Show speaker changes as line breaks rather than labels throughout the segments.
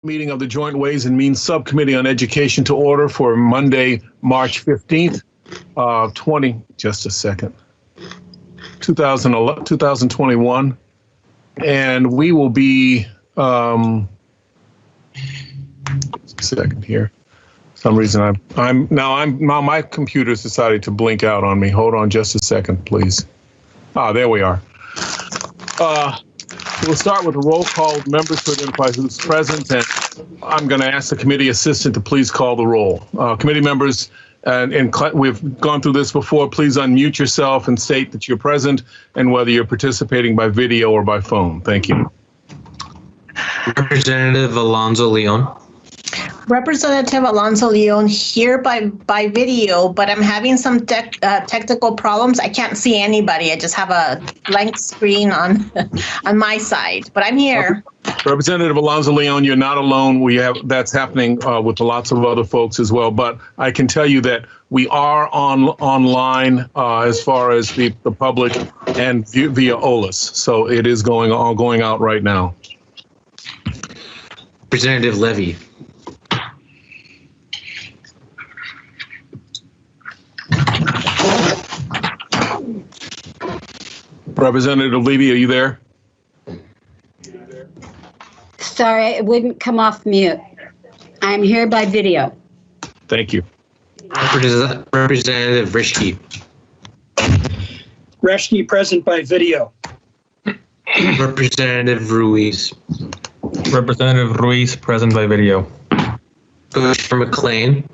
Meeting of the Joint Ways and Means Subcommittee on Education to order for Monday, March 15th, 2021. And we will be, second here. For some reason now my computer's decided to blink out on me. Hold on just a second, please. There we are. We'll start with a roll call. Members to identify who's present, and I'm going to ask the committee assistant to please call the roll. Committee members, and we've gone through this before, please unmute yourself and state that you're present and whether you're participating by video or by phone. Thank you.
Representative Alonso Leon.
Representative Alonso Leon here by video, but I'm having some technical problems. I can't see anybody. I just have a blank screen on my side, but I'm here.
Representative Alonso Leon, you're not alone. That's happening with lots of other folks as well. But I can tell you that we are online as far as the public and via OLS. So it is going out right now.
Representative Levy.
Representative Levy, are you there?
Sorry, it wouldn't come off mute. I'm here by video.
Thank you.
Representative Rishke.
Reshke present by video.
Representative Ruiz.
Representative Ruiz present by video.
Bush McLean.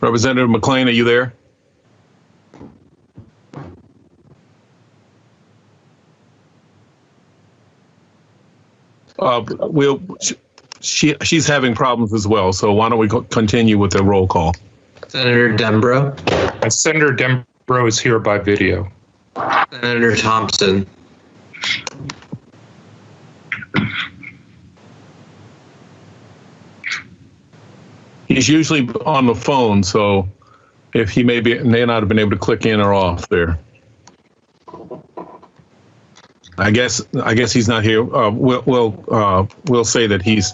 Representative McLean, are you there? She's having problems as well, so why don't we continue with the roll call?
Senator Dembro.
Senator Dembro is here by video.
Senator Thompson.
He's usually on the phone, so if he may not have been able to click in or off there. I guess he's not here. We'll say that he's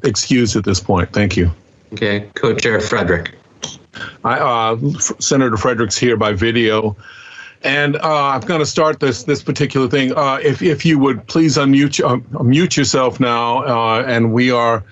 excused at this point. Thank you.
Okay, Co-Chair Frederick.
Senator Frederick's here by video, and I'm going to start this particular thing. If you would please mute yourself now, and we are.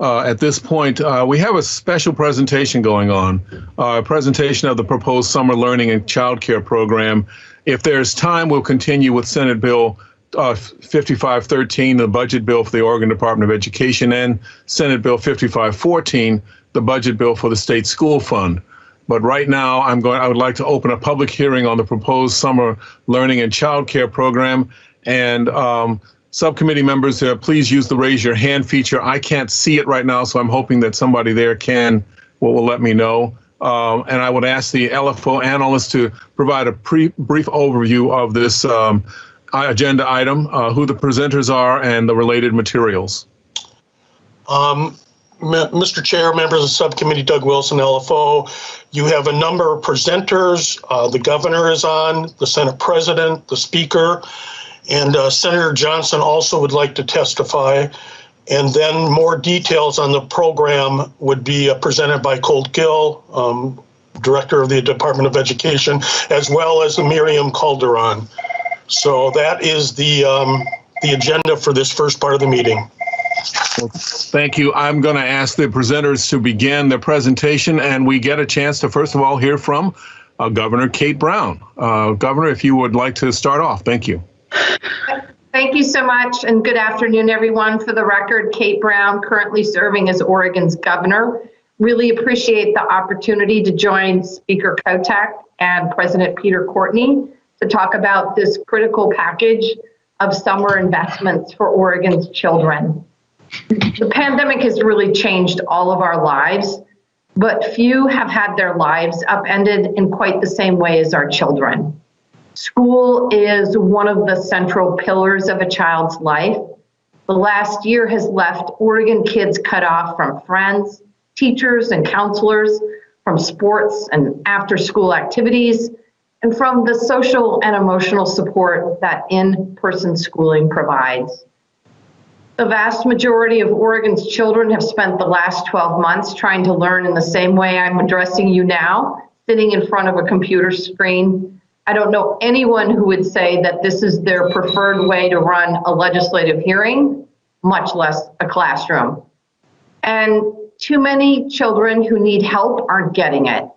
At this point, we have a special presentation going on, a presentation of the proposed summer learning and child care program. If there's time, we'll continue with Senate Bill 5513, the budget bill for the Oregon Department of Education, and Senate Bill 5514, the budget bill for the state school fund. But right now, I would like to open a public hearing on the proposed summer learning and child care program. And subcommittee members, please use the raise your hand feature. I can't see it right now, so I'm hoping that somebody there will let me know. And I would ask the LFO analyst to provide a brief overview of this agenda item, who the presenters are, and the related materials.
Mr. Chair, members of the subcommittee, Doug Wilson, LFO, you have a number of presenters. The governor is on, the Senate President, the Speaker, and Senator Johnson also would like to testify. And then more details on the program would be presented by Colt Gill, Director of the Department of Education, as well as Miriam Calderon. So that is the agenda for this first part of the meeting.
Well, thank you. I'm going to ask the presenters to begin their presentation, and we get a chance to first of all hear from Governor Kate Brown. Governor, if you would like to start off, thank you.
Thank you so much, and good afternoon, everyone. For the record, Kate Brown, currently serving as Oregon's governor. Really appreciate the opportunity to join Speaker Kotek and President Peter Courtney to talk about this critical package of summer investments for Oregon's children. The pandemic has really changed all of our lives, but few have had their lives upended in quite the same way as our children. School is one of the central pillars of a child's life. The last year has left Oregon kids cut off from friends, teachers and counselors, from sports and after-school activities, and from the social and emotional support that in-person schooling provides. The vast majority of Oregon's children have spent the last 12 months trying to learn in the same way I'm addressing you now, sitting in front of a computer screen. I don't know anyone who would say that this is their preferred way to run a legislative hearing, much less a classroom. And too many children who need help aren't getting it.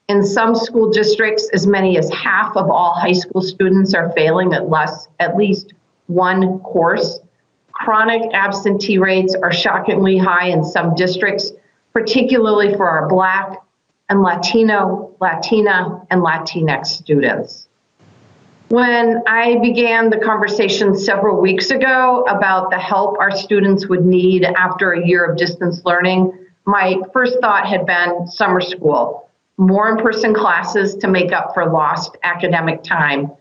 In some school districts, as many as half of all high school students are failing at least one course. Chronic absentee rates are shockingly high in some districts, particularly for our Black and Latino, Latina, and Latinx students. When I began the conversation several weeks ago about the help our students would need after a year of distance learning, my first thought had been summer school, more in-person classes to make up for lost academic time.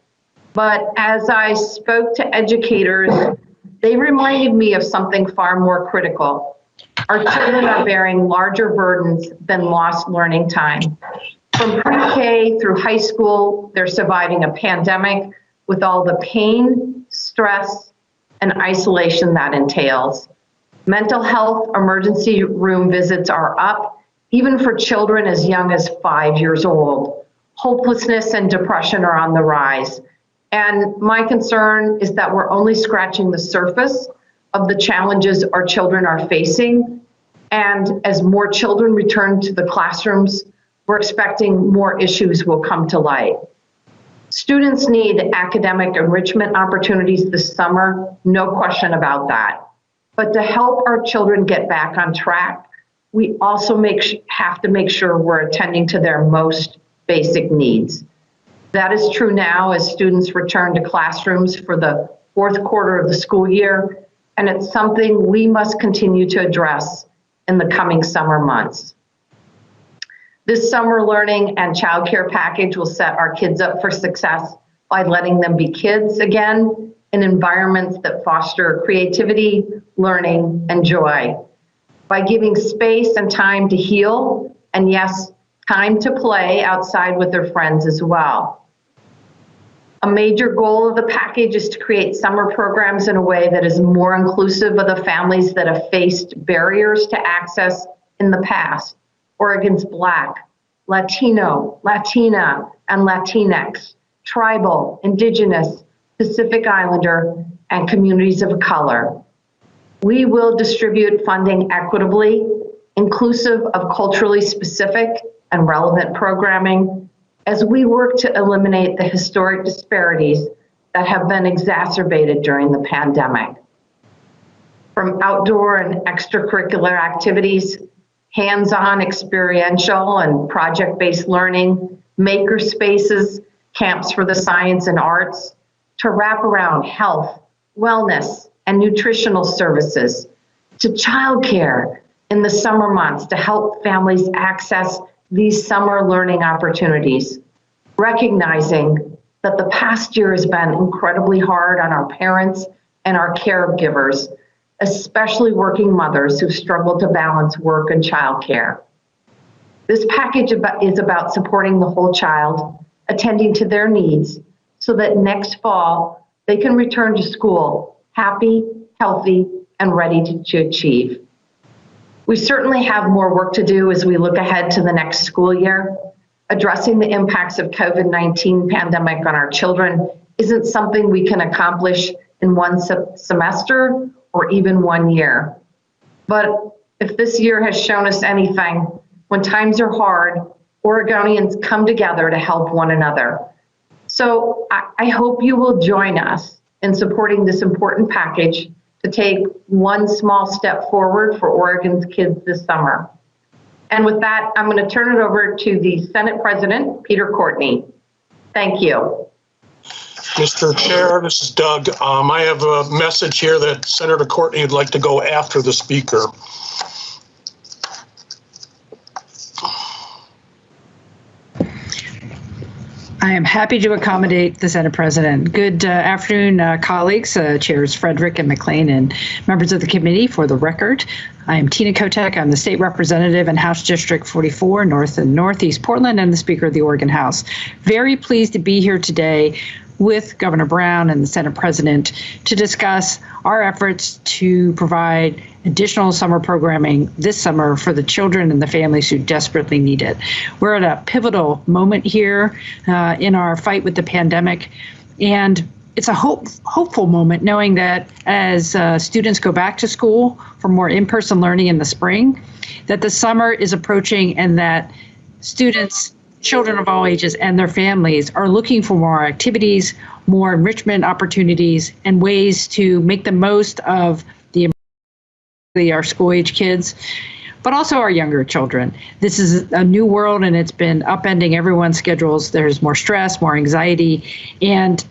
But as I spoke to educators, they reminded me of something far more critical. Our children are bearing larger burdens than lost learning time. From pre-K through high school, they're surviving a pandemic with all the pain, stress, and isolation that entails. Mental health emergency room visits are up, even for children as young as 5 years old. Hopelessness and depression are on the rise. And my concern is that we're only scratching the surface of the challenges our children are facing. And as more children return to the classrooms, we're expecting more issues will come to light. Students need academic enrichment opportunities this summer, no question about that. But to help our children get back on track, we also have to make sure we're attending to their most basic needs. That is true now as students return to classrooms for the fourth quarter of the school year, and it's something we must continue to address in the coming summer months. This summer learning and childcare package will set our kids up for success by letting them be kids again in environments that foster creativity, learning, and joy. By giving space and time to heal, and yes, time to play outside with their friends as well. A major goal of the package is to create summer programs in a way that is more inclusive of the families that have faced barriers to access in the past. Oregon's Black, Latino, Latina, and Latinx, tribal, Indigenous, Pacific Islander, and communities of color. We will distribute funding equitably, inclusive of culturally specific and relevant programming, as we work to eliminate the historic disparities that have been exacerbated during the pandemic. From outdoor and extracurricular activities, hands-on experiential and project-based learning, maker spaces, camps for the science and arts, to wraparound health, wellness, and nutritional services, to childcare in the summer months to help families access these summer learning opportunities, recognizing that the past year has been incredibly hard on our parents and our caregivers, especially working mothers who struggle to balance work and childcare. This package is about supporting the whole child, attending to their needs, so that next fall they can return to school happy, healthy, and ready to achieve. We certainly have more work to do as we look ahead to the next school year. Addressing the impacts of COVID-19 pandemic on our children isn't something we can accomplish in one semester or even 1 year. But if this year has shown us anything, when times are hard, Oregonians come together to help one another. So I hope you will join us in supporting this important package to take one small step forward for Oregon's kids this summer. And with that, I'm going to turn it over to the Senate President, Peter Courtney. Thank you.
Mr. Chair, this is Doug. I have a message here that Senator Courtney would like to go after the speaker.
I I am happy to accommodate the Senate President. Good afternoon, colleagues, Chairs Frederick and McLean, and members of the committee. For the record, I am Tina Kotek. I'm the state representative in House District 44, North and Northeast Portland, and the Speaker of the Oregon House. Very pleased to be here today with Governor Brown and the Senate President to discuss our efforts to provide additional summer programming this summer for the children and the families who desperately need it. We're at a pivotal moment here in our fight with the pandemic, and it's a hopeful moment knowing that as students go back to school for more in-person learning in the spring, that the summer is approaching and that students, children of all ages and their families are looking for more activities, more enrichment opportunities, and ways to make the most of our school-age kids, but also our younger children. This is a new world, and it's been upending everyone's schedules. There's more stress, more anxiety, and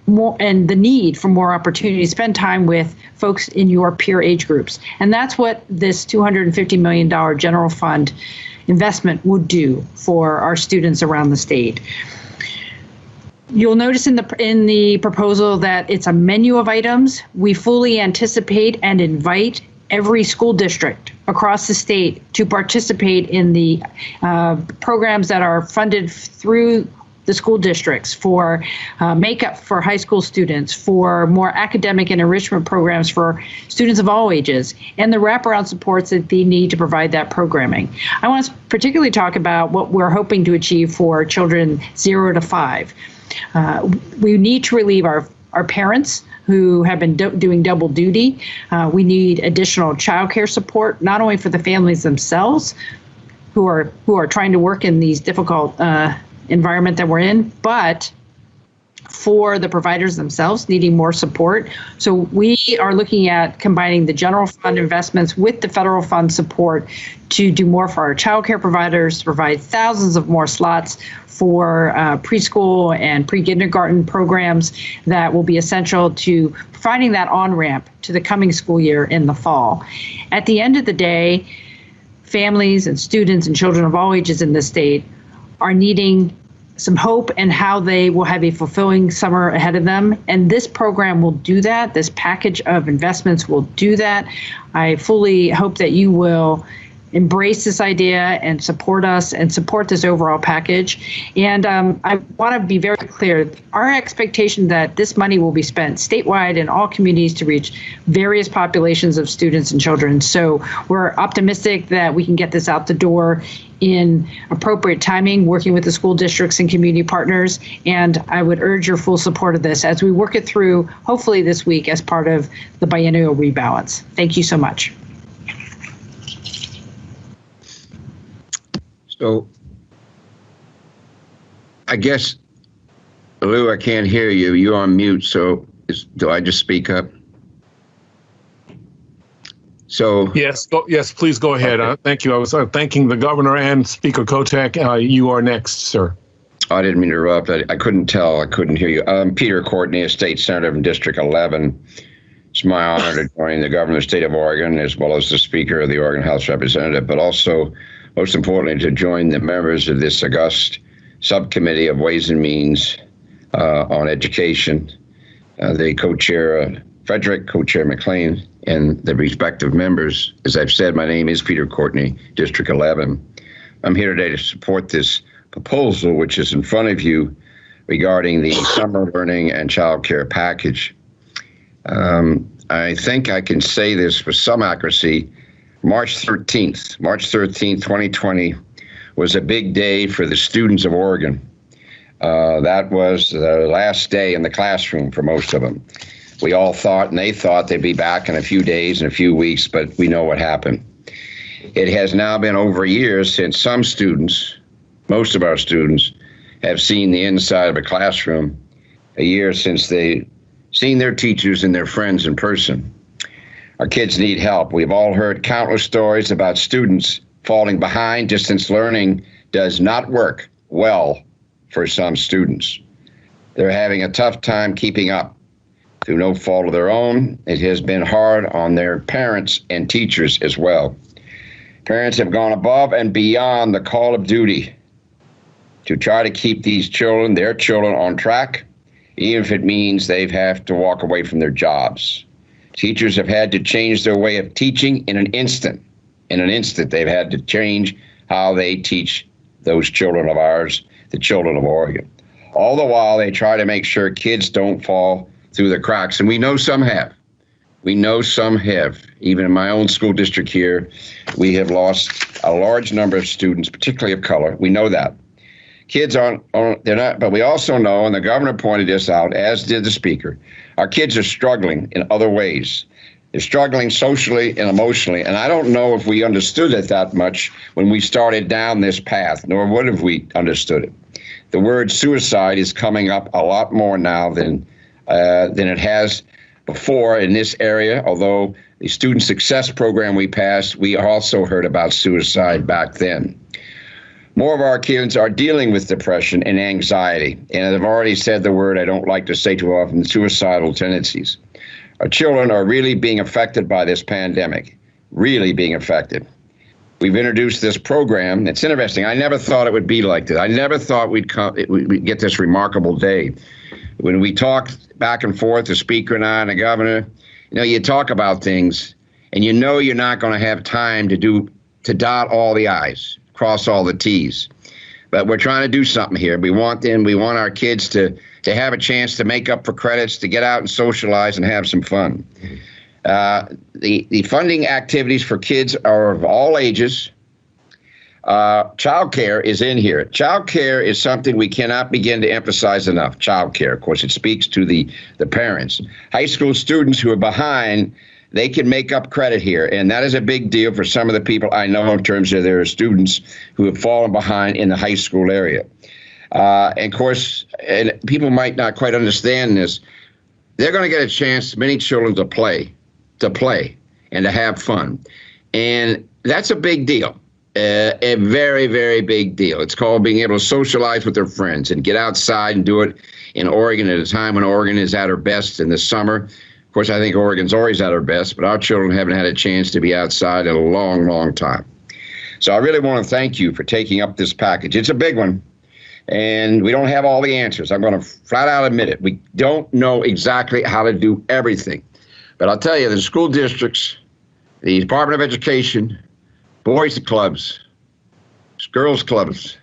the need for more opportunity to spend time with folks in your peer age groups. And that's what this $250 million general fund investment would do for our students around the state. You'll notice in the proposal that it's a menu of items. We fully anticipate and invite every school district across the state to participate in the programs that are funded through the school districts for makeup for high school students, for more academic and enrichment programs for students of all ages, and the wraparound supports that they need to provide that programming. I want to particularly talk about what we're hoping to achieve for children 0 to 5. We need to relieve our parents who have been doing double duty. We need additional childcare support, not only for the families themselves who are trying to work in these difficult environment that we're in, but for the providers themselves needing more support. So we are looking at combining the general fund investments with the federal fund support to do more for our childcare providers, to provide thousands of more slots for preschool and pre-kindergarten programs that will be essential to providing that on-ramp to the coming school year in the fall. At the end of the day, families and students and children of all ages in the state are needing some hope and how they will have a fulfilling summer ahead of them. And this program will do that. This package of investments will do that. I fully hope that you will embrace this idea and support us and support this overall package. And I want to be very clear, our expectation that this money will be spent statewide in all communities to reach various populations of students and children. So we're optimistic that we can get this out the door in appropriate timing, working with the school districts and community partners. And I would urge your full support of this as we work it through, hopefully this week, as part of the biennial rebalance. Thank you so much.
So I guess, Lou, I can't hear you. You're on mute. So do I just speak up? So
yes, please go ahead.
Okay.
Thank you. I was thanking the governor and Speaker Kotek. You are next, sir.
I didn't mean to interrupt. I couldn't tell. I couldn't hear you. I'm Peter Courtney, a state senator from District 11. It's my honor to join the governor of the state of Oregon, as well as the Speaker of the Oregon House Representative, but also, most importantly, to join the members of this august subcommittee of Ways and Means on Education, the co-chair Frederick, co-chair McLean, and the respective members. As I've said, my name is Peter Courtney, District 11. I'm here today to support this proposal, which is in front of you, regarding the summer learning and child care package. I think I can say this with some accuracy. March 13th, 2020 was a big day for the students of Oregon. That was the last day in the classroom for most of them. We all thought, and they thought, they'd be back in a few days and a few weeks, but we know what happened. It has now been over a year since some students, most of our students, have seen the inside of a classroom, a year since they seen their teachers and their friends in person. Our kids need help. We've all heard countless stories about students falling behind. Distance learning does not work well for some students. They're having a tough time keeping up. Through no fault of their own, it has been hard on their parents and teachers as well. Parents have gone above and beyond the call of duty to try to keep these children, their children, on track, even if it means they have to walk away from their jobs. Teachers have had to change their way of teaching in an instant. In an instant, they've had to change how they teach those children of ours, the children of Oregon. All the while, they try to make sure kids don't fall through the cracks. And we know some have. We know some have. Even in my own school district here, we have lost a large number of students, particularly of color. We know that. Kids they're not, but we also know, and the governor pointed this out, as did the speaker, our kids are struggling in other ways. They're struggling socially and emotionally. And I don't know if we understood it that much when we started down this path, nor would have we understood it. The word suicide is coming up a lot more now than it has before in this area, although the student success program we passed, we also heard about suicide back then. More of our kids are dealing with depression and anxiety, and I've already said the word I don't like to say too often, suicidal tendencies. Our children are really being affected by this pandemic, really being affected. We've introduced this program. It's interesting. I never thought it would be like this. I never thought we'd get this remarkable day. When we talked back and forth, the speaker and I and the governor, you talk about things and you're not going to have time to dot all the I's, cross all the T's. But we're trying to do something here. We want our kids to have a chance to make up for credits, to get out and socialize and have some fun. The funding activities for kids are of all ages. Child care is in here. Child care is something we cannot begin to emphasize enough. Child care, of course, it speaks to the parents. High school students who are behind, they can make up credit here. And that is a big deal for some of the people I know in terms of their students who have fallen behind in the high school area. And of course, and people might not quite understand this, they're going to get a chance, many children, to play and to have fun. And that's a big deal, a very, very big deal. It's called being able to socialize with their friends and get outside and do it in Oregon at a time when Oregon is at her best in the summer. Of course, I think Oregon's always at her best, but our children haven't had a chance to be outside in a long, long time. So I really want to thank you for taking up this package. It's a big one. And we don't have all the answers. I'm going to flat out admit it. We don't know exactly how to do everything. But I'll tell you, the school districts, the Department of Education, boys clubs, girls clubs,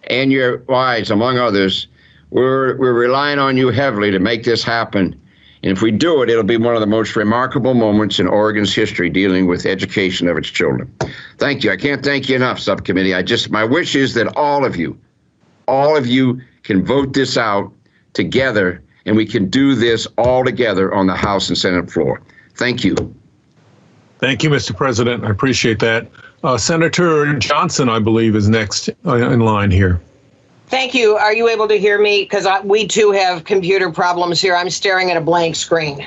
and your wives, among others, we're relying on you heavily to make this happen. And if we do it, it'll be one of the most remarkable moments in Oregon's history dealing with education of its children. Thank you. I can't thank you enough, subcommittee. My wish is that all of you can vote this out together, and we can do this all together on the House and Senate floor. Thank you.
Thank you, Mr. President. I appreciate that. Senator Johnson, I believe, is next in line here.
Thank you. Are you able to hear me? Because we too have computer problems here. I'm staring at a blank screen.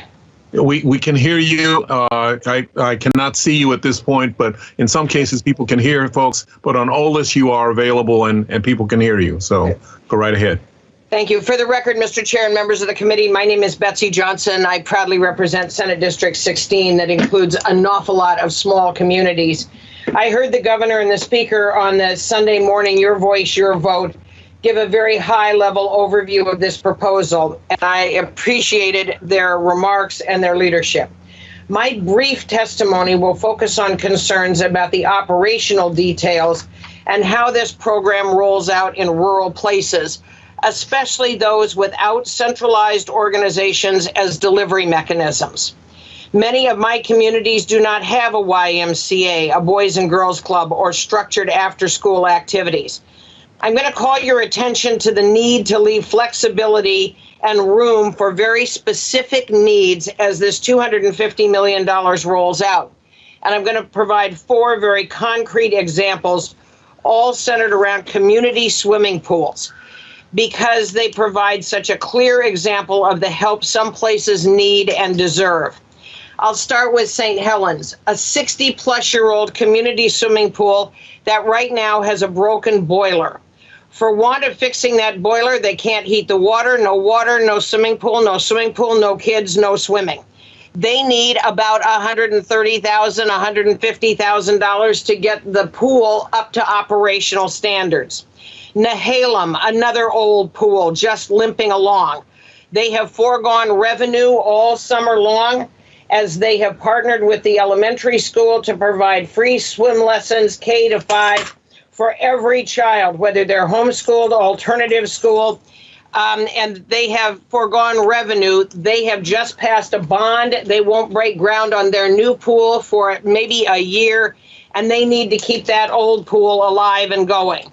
We can hear you. I cannot see you at this point, but in some cases people can hear folks. But on OLIS, you are available and people can hear you. So go right ahead.
Thank you. For the record, Mr. Chair and members of the committee, my name is Betsy Johnson. I proudly represent Senate District 16 that includes an awful lot of small communities. I heard the governor and the speaker on the Sunday morning, Your Voice, Your Vote, give a very high-level overview of this proposal, and I appreciated their remarks and their leadership. My brief testimony will focus on concerns about the operational details and how this program rolls out in rural places, especially those without centralized organizations as delivery mechanisms. Many of my communities do not have a YMCA, a Boys and Girls Club, or structured after-school activities. I'm going to call your attention to the need to leave flexibility and room for very specific needs as this $250 million rolls out. And I'm going to provide 4 very concrete examples, all centered around community swimming pools, because they provide such a clear example of the help some places need and deserve. I'll start with St. Helens, a 60-plus-year-old community swimming pool that right now has a broken boiler. For want of fixing that boiler, they can't heat the water, no swimming pool, no kids, no swimming. They need about $130,000, $150,000 to get the pool up to operational standards. Nehalem, another old pool, just limping along. They have foregone revenue all summer long as they have partnered with the elementary school to provide free swim lessons K to 5 for every child, whether they're homeschooled, alternative school, and they have foregone revenue. They have just passed a bond. They won't break ground on their new pool for maybe a year, and they need to keep that old pool alive and going.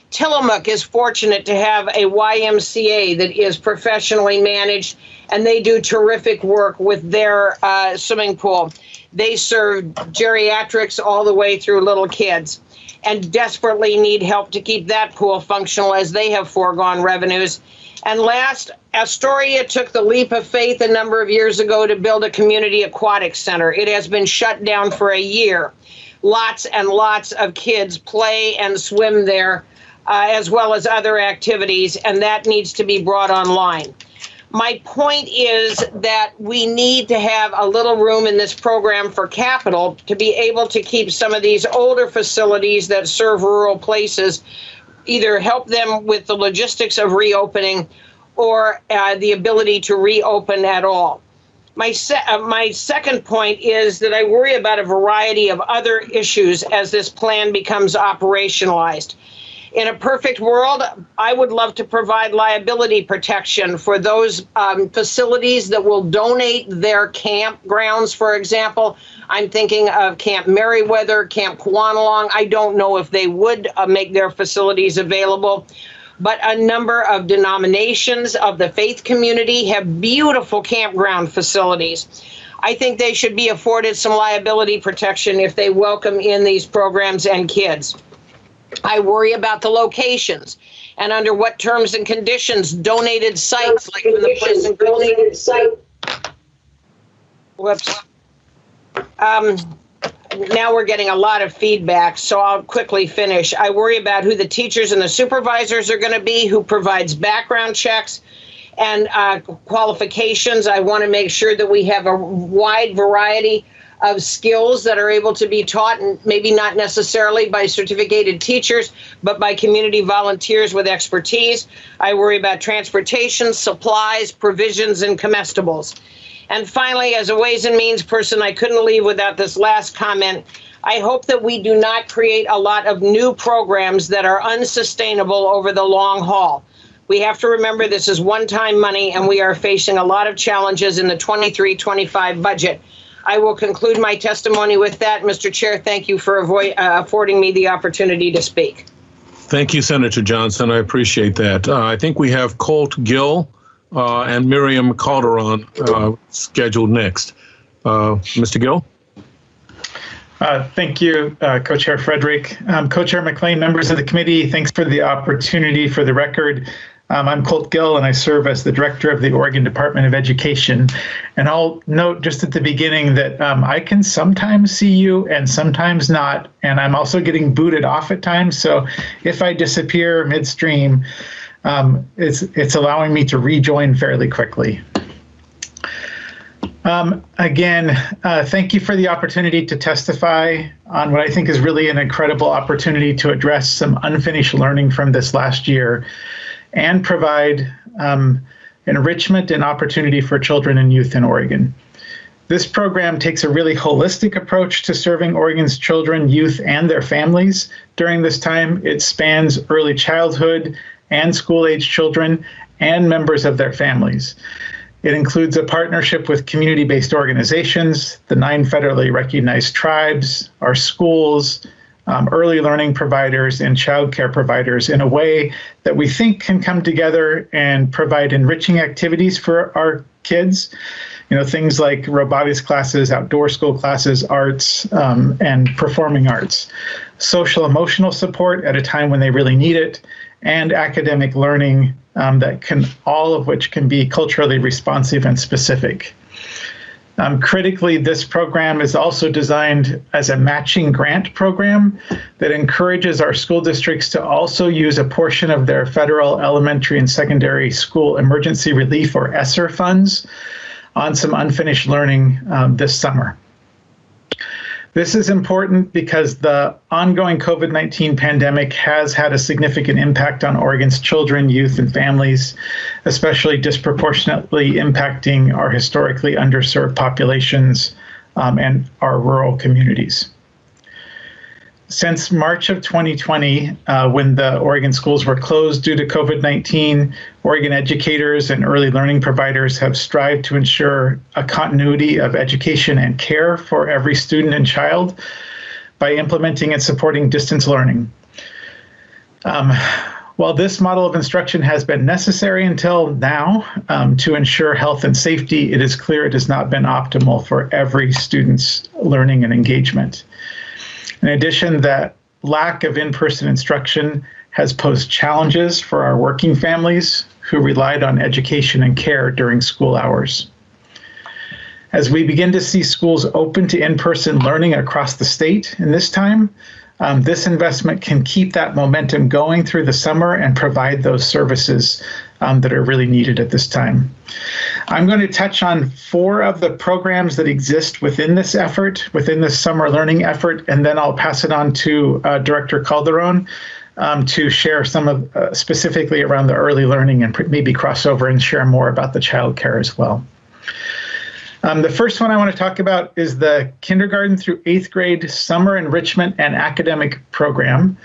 Tillamook is fortunate to have a YMCA that is professionally managed, and they do terrific work with their swimming pool. They serve geriatrics all the way through little kids and desperately need help to keep that pool functional as they have foregone revenues. And last, Astoria took the leap of faith a number of years ago to build a community aquatic center. It has been shut down for a year. Lots and lots of kids play and swim there, as well as other activities, and that needs to be brought online. My point is that we need to have a little room in this program for capital to be able to keep some of these older facilities that serve rural places, either help them with the logistics of reopening or the ability to reopen at all. My second point is that I worry about a variety of other issues as this plan becomes operationalized. In a perfect world, I would love to provide liability protection for those facilities that will donate their campgrounds, for example. I'm thinking of Camp Merriweather, Camp Kwanalong. I don't know if they would make their facilities available, but a number of denominations of the faith community have beautiful campground facilities. I think they should be afforded some liability protection if they welcome in these programs and kids. I worry about the locations and under what terms and conditions donated sites like when the prison donated site. Whoops. Now we're getting a lot of feedback, so I'll quickly finish. I worry about who the teachers and the supervisors are going to be, who provides background checks and qualifications. I want to make sure that we have a wide variety of skills that are able to be taught, and maybe not necessarily by certificated teachers, but by community volunteers with expertise. I worry about transportation, supplies, provisions, and comestibles. And finally, as a Ways and Means person, I couldn't leave without this last comment. I hope that we do not create a lot of new programs that are unsustainable over the long haul. We have to remember this is one-time money, and we are facing a lot of challenges in the 23-25 budget. I will conclude my testimony with that. Mr. Chair, thank you for affording me the opportunity to speak.
Thank you, Senator Johnson. I appreciate that. I think we have Colt Gill and Miriam Calderon scheduled next. Mr. Gill?
Thank you, Co-Chair Frederick. Co-Chair McLean, members of the committee, thanks for the opportunity. For the record, I'm Colt Gill, and I serve as the director of the Oregon Department of Education. And I'll note just at the beginning that I can sometimes see you and sometimes not, and I'm also getting booted off at times. So if I disappear midstream, it's allowing me to rejoin fairly quickly. Again, thank you for the opportunity to testify on what I think is really an incredible opportunity to address some unfinished learning from this last year and provide enrichment and opportunity for children and youth in Oregon. This program takes a really holistic approach to serving Oregon's children, youth, and their families during this time. It spans early childhood and school-age children and members of their families. It includes a partnership with community-based organizations, the 9 federally recognized tribes, our schools, early learning providers, and childcare providers in a way that we think can come together and provide enriching activities for our kids. You know, things like robotics classes, outdoor school classes, arts, and performing arts. Social emotional support at a time when they really need it, and academic learning that can, all of which can be culturally responsive and specific. Critically, this program is also designed as a matching grant program that encourages our school districts to also use a portion of their federal elementary and secondary school emergency relief, or ESSER funds, on some unfinished learning this summer. This is important because the ongoing COVID-19 pandemic has had a significant impact on Oregon's children, youth, and families, especially disproportionately impacting our historically underserved populations and our rural communities. Since March of 2020, when the Oregon schools were closed due to COVID-19, Oregon educators and early learning providers have strived to ensure a continuity of education and care for every student and child by implementing and supporting distance learning. While this model of instruction has been necessary until now to ensure health and safety, it is clear it has not been optimal for every student's learning and engagement. In addition, that lack of in-person instruction has posed challenges for our working families who relied on education and care during school hours. As we begin to see schools open to in-person learning across the state in this time, this investment can keep that momentum going through the summer and provide those services that are really needed at this time. I'm going to touch on 4 of the programs that exist within this effort, within this summer learning effort, and then I'll pass it on to Director Calderon to share some of specifically around the early learning and maybe cross over and share more about the child care as well. The first one I want to talk about is the kindergarten through 8th grade summer enrichment and academic program.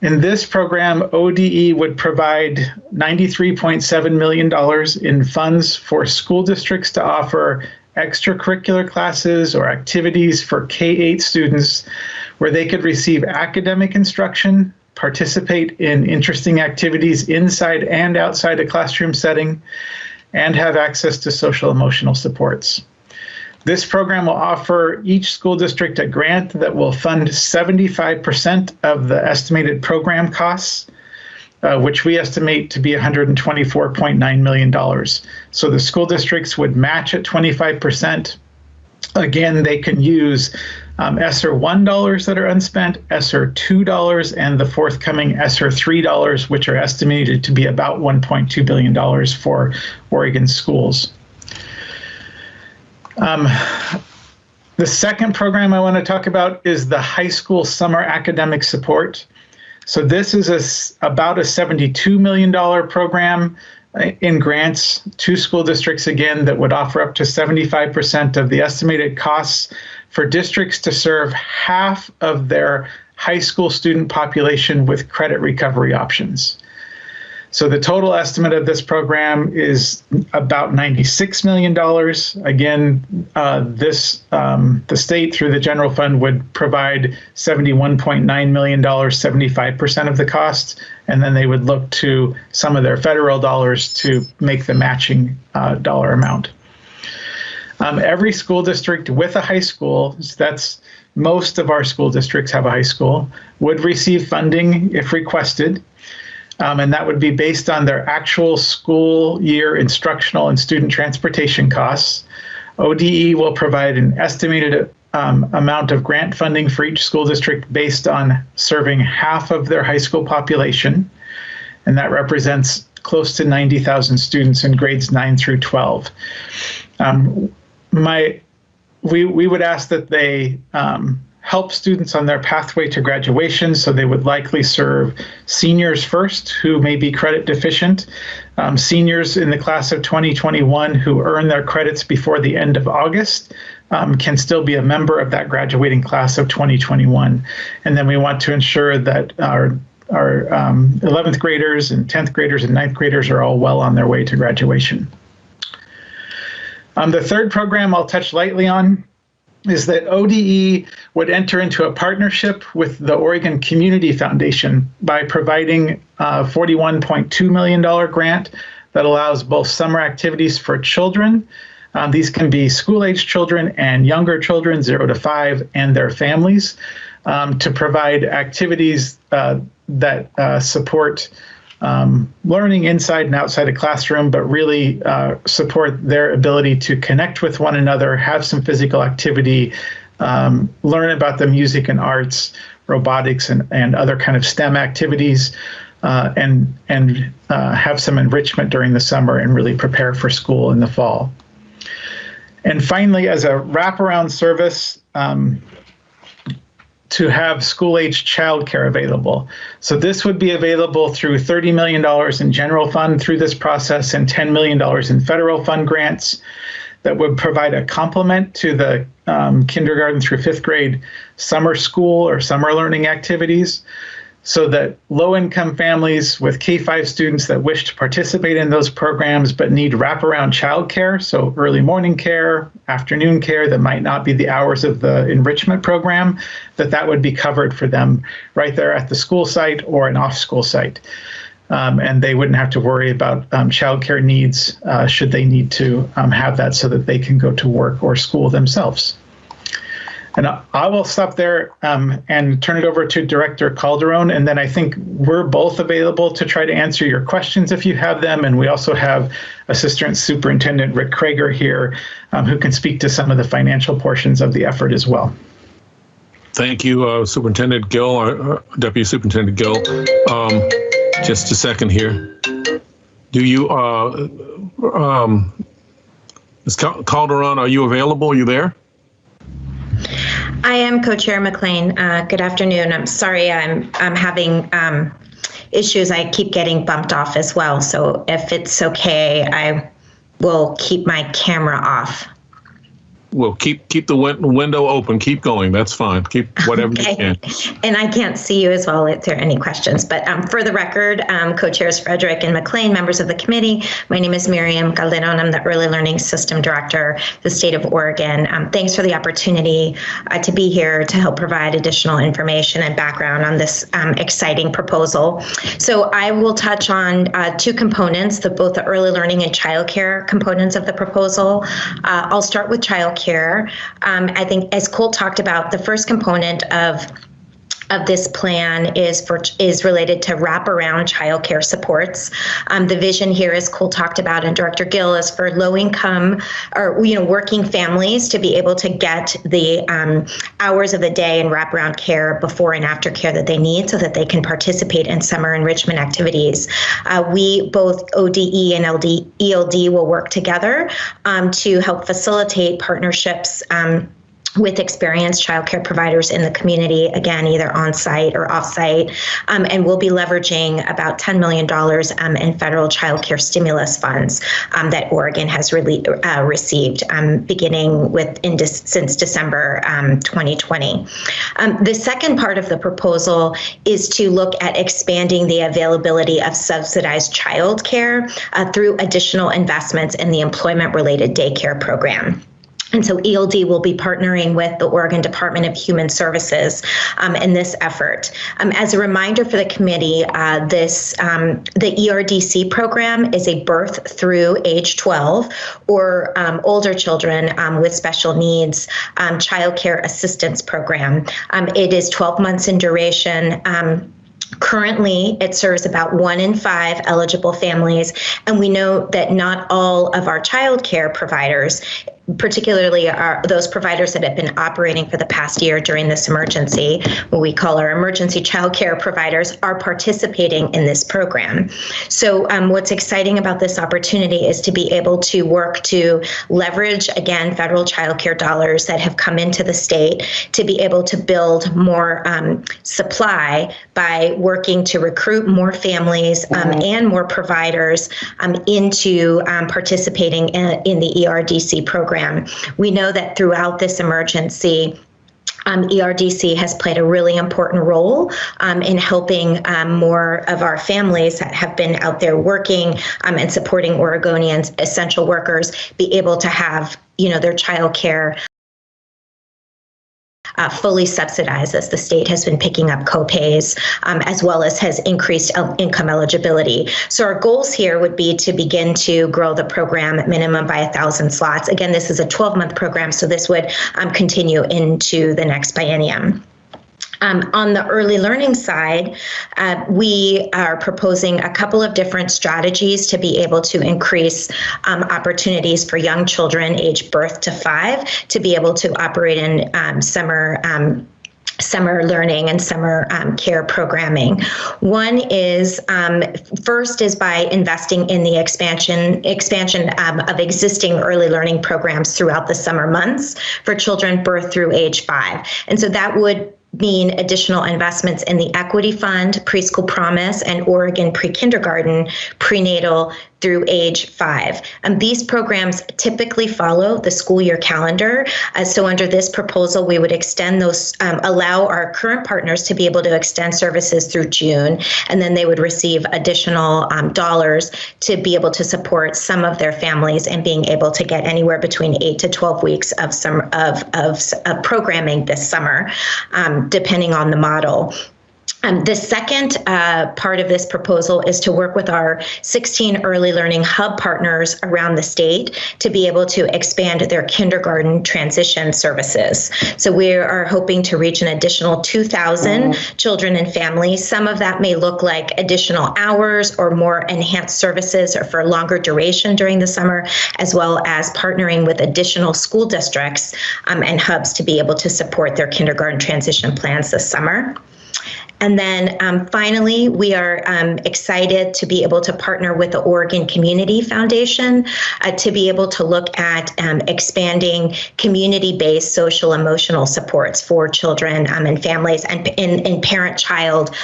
In this program, ODE would provide $93.7 million in funds for school districts to offer extracurricular classes or activities for K-8 students where they could receive academic instruction, participate in interesting activities inside and outside a classroom setting, and have access to social emotional supports. This program will offer each school district a grant that will fund 75% of the estimated program costs, which we estimate to be $124.9 million. So the school districts would match at 25%. Again, they can use ESSER $1 that are unspent, ESSER $2, and the forthcoming ESSER $3, which are estimated to be about $1.2 billion for Oregon schools. The second program I want to talk about is the high school summer academic support. So this is about a $72 million program in grants to school districts, again, that would offer up to 75% of the estimated costs for districts to serve half of their high school student population with credit recovery options. So the total estimate of this program is about $96 million. Again, the state through the general fund would provide $71.9 million, 75% of the cost, and then they would look to some of their federal dollars to make the matching dollar amount. Every school district with a high school, that's most of our school districts have a high school, would receive funding if requested. And that would be based on their actual school year instructional and student transportation costs. ODE will provide an estimated amount of grant funding for each school district based on serving half of their high school population. And that represents close to 90,000 students in grades 9 through 12. We would ask that they help students on their pathway to graduation, so they would likely serve seniors first who may be credit deficient. Seniors in the class of 2021 who earn their credits before the end of August can still be a member of that graduating class of 2021. And then we want to ensure that our 11th graders and 10th graders and 9th graders are all well on their way to graduation. The third program I'll touch lightly on is that ODE would enter into a partnership with the Oregon Community Foundation by providing a $41.2 million grant that allows both summer activities for children. These can be school-age children and younger children, 0 to 5, and their families, to provide activities that support learning inside and outside a classroom, but really support their ability to connect with one another, have some physical activity, learn about the music and arts, robotics, and other kind of STEM activities, and have some enrichment during the summer and really prepare for school in the fall. And finally, as a wraparound service, to have school-age childcare available. So this would be available through $30 million in general fund through this process and $10 million in federal fund grants that would provide a complement to the kindergarten through 5th grade summer school or summer learning activities, so that low-income families with K-5 students that wish to participate in those programs but need wraparound childcare, so early morning care, afternoon care that might not be the hours of the enrichment program, that would be covered for them right there at the school site or an off-school site. And they wouldn't have to worry about childcare needs should they need to have that so that they can go to work or school themselves. And I will stop there and turn it over to Director Calderon. And then I think we're both available to try to answer your questions if you have them. And we also have Assistant Superintendent Rick Krager here who can speak to some of the financial portions of the effort as well.
Thank you, Superintendent Gill, Deputy Superintendent Gill. Just a second here. Do you, Ms. Calderon, are you available? Are you there?
I am Co-Chair McLean. Good afternoon. I'm sorry I'm having issues. I keep getting bumped off as well. So if it's okay, I will keep my camera off.
Well, keep the window open. Keep going. That's fine. Keep whatever you can.
And I can't see you as well if there are any questions. But for the record, Co-Chairs Frederick and McLean, members of the committee, my name is Miriam Calderon. I'm the Early Learning System Director, the state of Oregon. Thanks for the opportunity to be here to help provide additional information and background on this exciting proposal. So I will touch on two components, both the early learning and childcare components of the proposal. I'll start with childcare. I think, as Cole talked about, the first component of this plan is related to wraparound childcare supports. The vision here, as Cole talked about, and Director Gill, is for low-income or working families to be able to get the hours of the day and wraparound care before and after care that they need, so that they can participate in summer enrichment activities. We both ODE and ELD will work together to help facilitate partnerships with experienced childcare providers in the community, again, either on-site or off-site, and we'll be leveraging about $10 million in federal childcare stimulus funds that Oregon has received, beginning since December 2020. The second part of the proposal is to look at expanding the availability of subsidized childcare through additional investments in the employment-related daycare program. And so ELD will be partnering with the Oregon Department of Human Services in this effort. As a reminder for the committee, the ERDC program is a birth through age 12 or older children with special needs childcare assistance program. It is 12 months in duration. Currently, it serves about 1 in 5 eligible families, and we know that not all of our child care providers, particularly those providers that have been operating for the past year during this emergency, what we call our emergency child care providers, are participating in this program. So what's exciting about this opportunity is to be able to work to leverage, again, federal child care dollars that have come into the state to be able to build more supply by working to recruit more families and more providers into participating in the ERDC program. We know that throughout this emergency, ERDC has played a really important role in helping more of our families that have been out there working and supporting Oregonians, essential workers, be able to have, their child care fully subsidized, as the state has been picking up co-pays, as well as has increased income eligibility. So our goals here would be to begin to grow the program at minimum by 1,000 slots. Again, this is a 12-month program, so this would continue into the next biennium. On the early learning side, we are proposing a couple of different strategies to be able to increase opportunities for young children aged birth to 5 to be able to operate in summer learning and summer care programming. One is, first is by investing in the expansion of existing early learning programs throughout the summer months for children birth through age 5. And so that would mean additional investments in the Equity Fund, Preschool Promise, and Oregon Pre-Kindergarten, prenatal through age 5. These programs typically follow the school year calendar. So under this proposal, we would extend those, allow our current partners to be able to extend services through June, and then they would receive additional dollars to be able to support some of their families and being able to get anywhere between 8 to 12 weeks of programming this summer, depending on the model. The second part of this proposal is to work with our 16 early learning hub partners around the state to be able to expand their kindergarten transition services. So we are hoping to reach an additional 2,000 children and families. Some of that may look like additional hours or more enhanced services or for longer duration during the summer, as well as partnering with additional school districts and hubs to be able to support their kindergarten transition plans this summer. And then finally, we are excited to be able to partner with the Oregon Community Foundation to be able to look at expanding community-based social emotional supports for children and families and in parent-child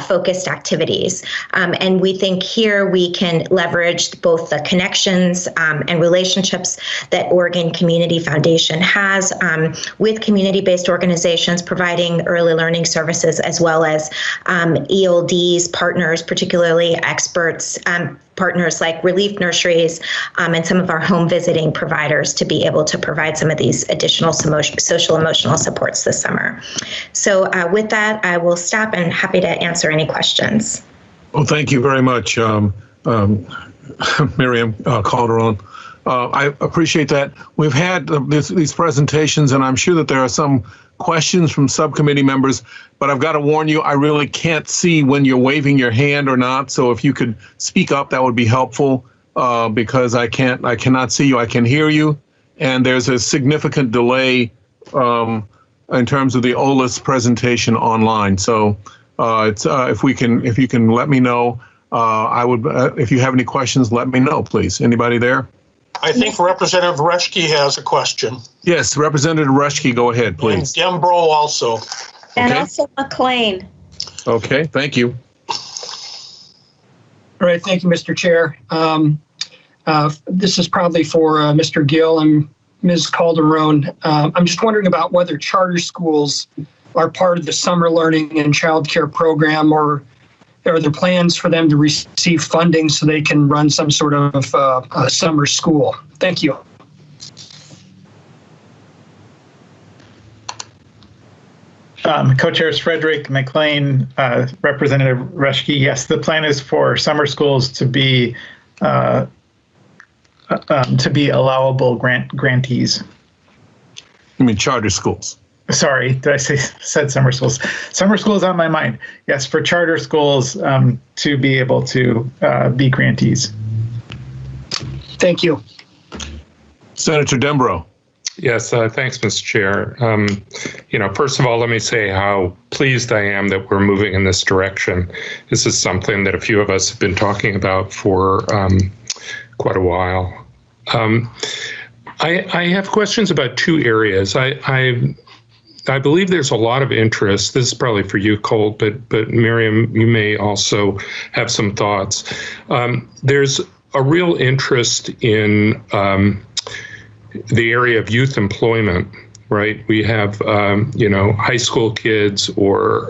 focused activities. And we think here we can leverage both the connections and relationships that Oregon Community Foundation has with community-based organizations providing early learning services, as well as ELDs, partners, particularly experts, partners like relief nurseries and some of our home visiting providers to be able to provide some of these additional social emotional supports this summer. So with that, I will stop and happy to answer any questions.
Well, thank you very much, Miriam Calderon. I appreciate that. We've had these presentations, and I'm sure that there are some questions from subcommittee members, but I've got to warn you, I really can't see when you're waving your hand or not. So if you could speak up, that would be helpful, because I cannot see you. I can hear you, and there's a significant delay in terms of the OLIS presentation online. So it's if you can let me know, I would. If you have any questions, let me know, please. Anybody there?
I think Representative Reschke has a question.
Yes, Representative Reschke, go ahead, please.
And Dembro also.
And
Okay.
also McLean.
Okay, thank you.
All right, thank you, Mr. Chair. This is probably for Mr. Gill and Ms. Calderon. I'm just wondering about whether charter schools are part of the summer learning and childcare program, or are there plans for them to receive funding so they can run some sort of summer school? Thank you.
Co-chairs Frederick, McLean, Representative Reschke, yes, the plan is for summer schools to be allowable grantees.
You mean charter schools?
Sorry, did I said summer schools? Summer schools on my mind. Yes, for charter schools to be able to be grantees.
Thank you.
Senator Dembro.
Yes, thanks, Mr. Chair. First of all, let me say how pleased I am that we're moving in this direction. This is something that a few of us have been talking about for quite a while. I have questions about two areas. I believe there's a lot of interest. This is probably for you, Colt, but Miriam, you may also have some thoughts. There's a real interest in the area of youth employment, right? We have, high school kids or,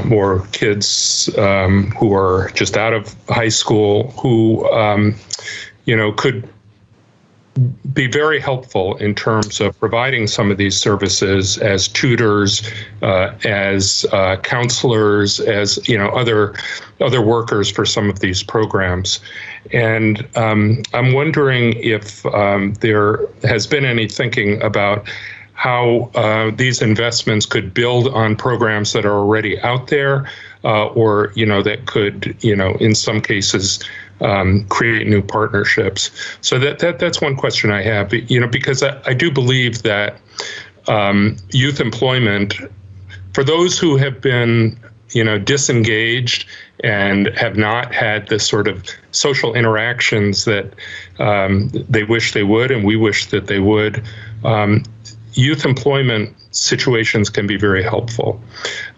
more kids who are just out of high school who, could be very helpful in terms of providing some of these services as tutors, as counselors, as other workers for some of these programs. And I'm wondering if there has been any thinking about how these investments could build on programs that are already out there, or that could in some cases create new partnerships. So that's one question I have, because I do believe that youth employment, for those who have been disengaged and have not had the sort of social interactions that they wish they would, and we wish that they would, youth employment situations can be very helpful.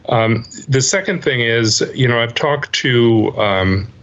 The second thing is, I've talked to